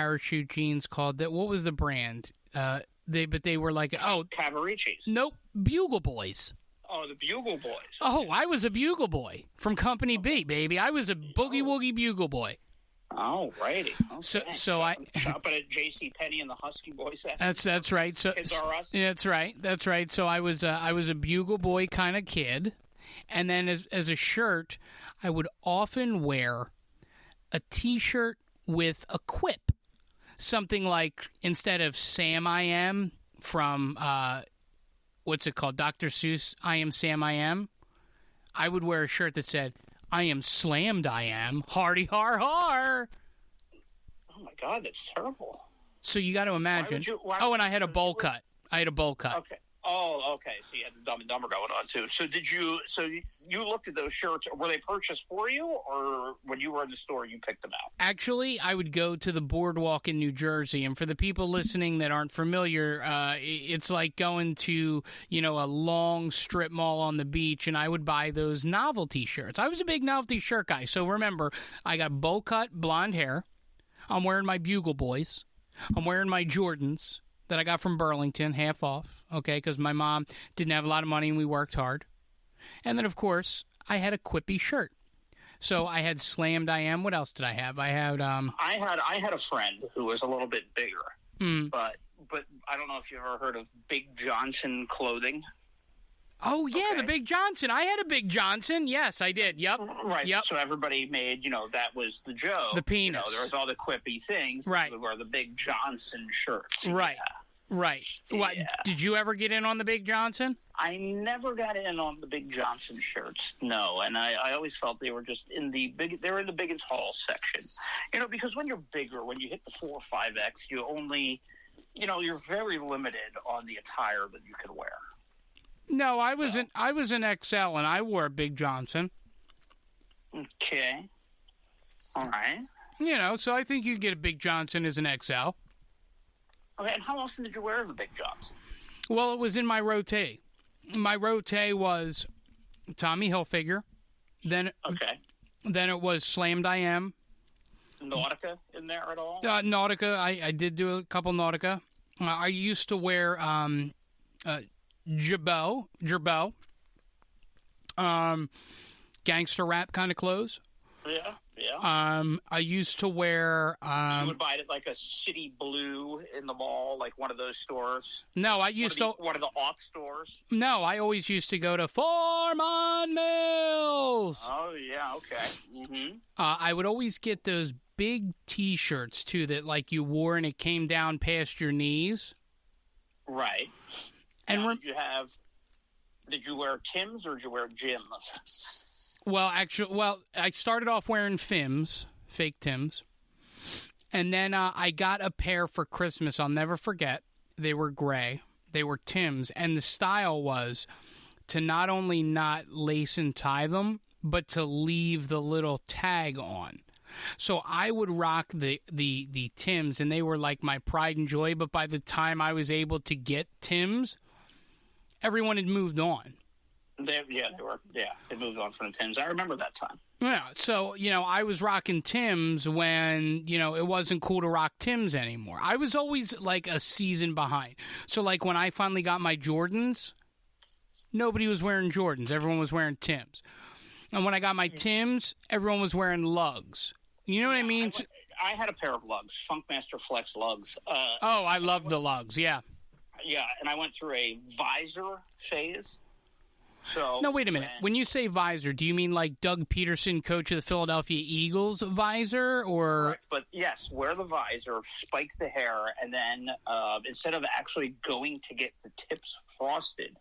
parachute jeans called? That what was the brand? They were like Cavaricci's. Nope, Bugle Boys. Oh, the Bugle Boys. Okay. Oh, I was a Bugle Boy from Company B, baby. I was a boogie woogie Bugle Boy. Oh, righty. Okay. So I shopping at J.C. Penney and the Husky Boys. That's right. So Kids Are Us. That's right. So I was a Bugle Boy kind of kid, and then as a shirt, I would often wear a T-shirt with a quip, something like instead of Sam I Am from what's it called, Dr. Seuss, I Am Sam I Am. I would wear a shirt that said, I am slammed, I am. Hardy har har. Oh, my God, that's terrible. So you got to imagine. And I had a bowl cut. I had a bowl cut. Okay. Oh, okay. So you had the Dumb and Dumber going on, too. So you looked at those shirts. Were they purchased for you, or when you were in the store, you picked them out? Actually, I would go to the boardwalk in New Jersey. And for the people listening that aren't familiar, it's like going to, a long strip mall on the beach, and I would buy those novelty shirts. I was a big novelty shirt guy. So remember, I got bowl cut, blonde hair. I'm wearing my Bugle Boys. I'm wearing my Jordans that I got from Burlington, half off, okay, because my mom didn't have a lot of money and we worked hard. And then, of course, I had a quippy shirt. So I had Slammed I Am. What else did I have? I had a friend who was a little bit bigger, but I don't know if you've ever heard of Big Johnson clothing. Oh, yeah, okay. The Big Johnson. I had a Big Johnson. Yes, I did. Yep. Right. Yep. So everybody made, that was the joke. The penis. There was all the quippy things. Right. We wear the Big Johnson shirts. Right. Yeah. Right. What, yeah. Did you ever get in on the Big Johnson? I never got in on the Big Johnson shirts, no. And I always felt they were just in the big and tall section. Because when you're bigger, when you hit the 4 or 5X, you only, you're very limited on the attire that you can wear. No, I was an XL, and I wore a Big Johnson. Okay. All right. So I think you get a Big Johnson as an XL. Okay, and how often did you wear the Big Johnson? Well, it was in my roté. My roté was Tommy Hilfiger. Then it was Slammed I Am. Nautica in there at all? Nautica. I did do a couple Nautica. I used to wear Gerbeau, gangster rap kind of clothes. Yeah. I used to wear. You would buy it at like a City Blue in the mall, like one of those stores. No, I used to one of the off stores. No, I always used to go to Foreman Mills. Oh yeah, okay. Mm-hmm. I would always get those big T-shirts too that like you wore and it came down past your knees. Right. And now, did you wear Tim's or did you wear Jim's? Well, I started off wearing Fims, fake Tims, and then I got a pair for Christmas. I'll never forget. They were gray. They were Tims, and the style was to not only not lace and tie them, but to leave the little tag on. So I would rock the Tims, and they were like my pride and joy. But by the time I was able to get Tims, everyone had moved on. They moved on from the Tims. I remember that time. Yeah, so, I was rocking Tims when, it wasn't cool to rock Tims anymore. I was always, like, a season behind. So, like, when I finally got my Jordans, nobody was wearing Jordans. Everyone was wearing Tims. And when I got my Tims, everyone was wearing lugs. You know what I mean? I had a pair of lugs, Funkmaster Flex lugs. I love the lugs, yeah. Yeah, and I went through a visor phase. So no, wait a minute. When you say visor, do you mean like Doug Peterson, coach of the Philadelphia Eagles, visor, or? Correct, but yes, wear the visor, spike the hair, and then instead of actually going to get the tips frosted,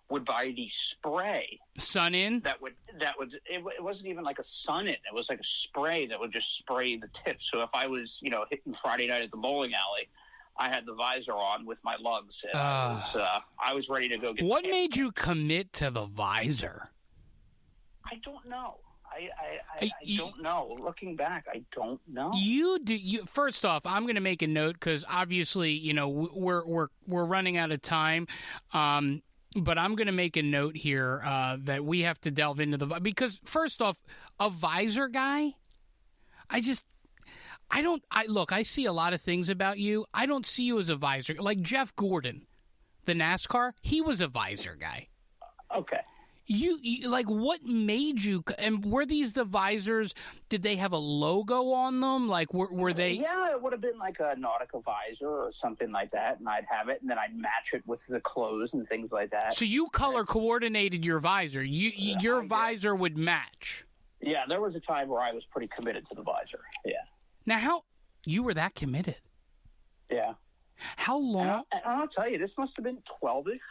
would buy the spray. Sun in? It wasn't even like a sun in. It was like a spray that would just spray the tips. So if I was, hitting Friday night at the bowling alley, I had the visor on with my lugs, and I was ready to go get. What made you commit to the visor? I don't know. I don't know. Looking back, I don't know. First off, I'm going to make a note because obviously, we're running out of time. But I'm going to make a note here that we have to delve into because first off, a visor guy, I see a lot of things about you. I don't see you as a visor. Like Jeff Gordon, the NASCAR, he was a visor guy. Okay. You like, what made you, and were these the visors, did they have a logo on them? Like, were they? Yeah, it would have been like a Nautica visor or something like that, and I'd have it, and then I'd match it with the clothes and things like that. So you color coordinated your visor. Your visor would match. Yeah, there was a time where I was pretty committed to the visor. Yeah. Now, you were that committed? Yeah. How long? And I'll tell you, this must have been 12-ish,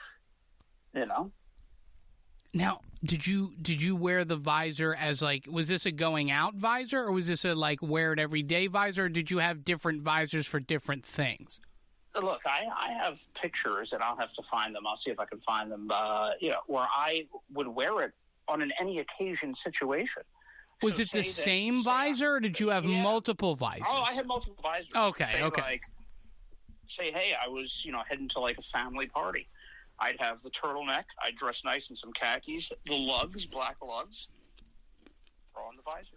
you know? Now, did you wear the visor as, like, was this a going out visor, or was this a, like, wear it every day visor, or did you have different visors for different things? Look, I have pictures, and I'll have to find them. I'll see if I can find them, where I would wear it on any occasion situation. Was it the same visor, or did you have multiple visors? Oh, I had multiple visors. Okay. Say, hey, I was, heading to, like, a family party. I'd have the turtleneck. I'd dress nice in some khakis, the lugs, black lugs. Throw on the visor.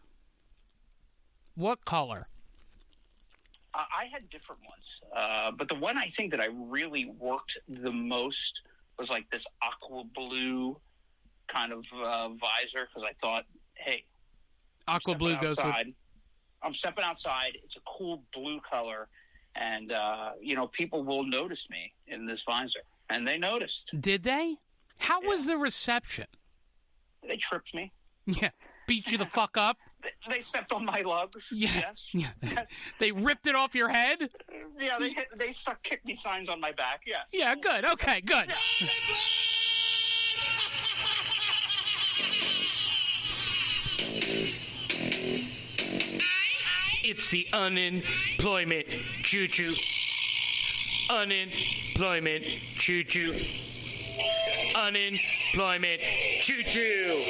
What color? I had different ones. But the one I think that I really worked the most was like this aqua blue kind of visor, because I thought, hey, aqua blue goes with... I'm stepping outside. It's a cool blue color. And, people will notice me in this visor. And they noticed. Did they? How was the reception? They tripped me. Yeah. Beat you the fuck up? They stepped on my lugs. Yeah. Yes. Yeah. Yes. They ripped it off your head? Yeah, they stuck kick me signs on my back, yes. Yeah, good. Okay, good. It's the unemployment choo-choo. Unemployment choo-choo. Unemployment choo-choo.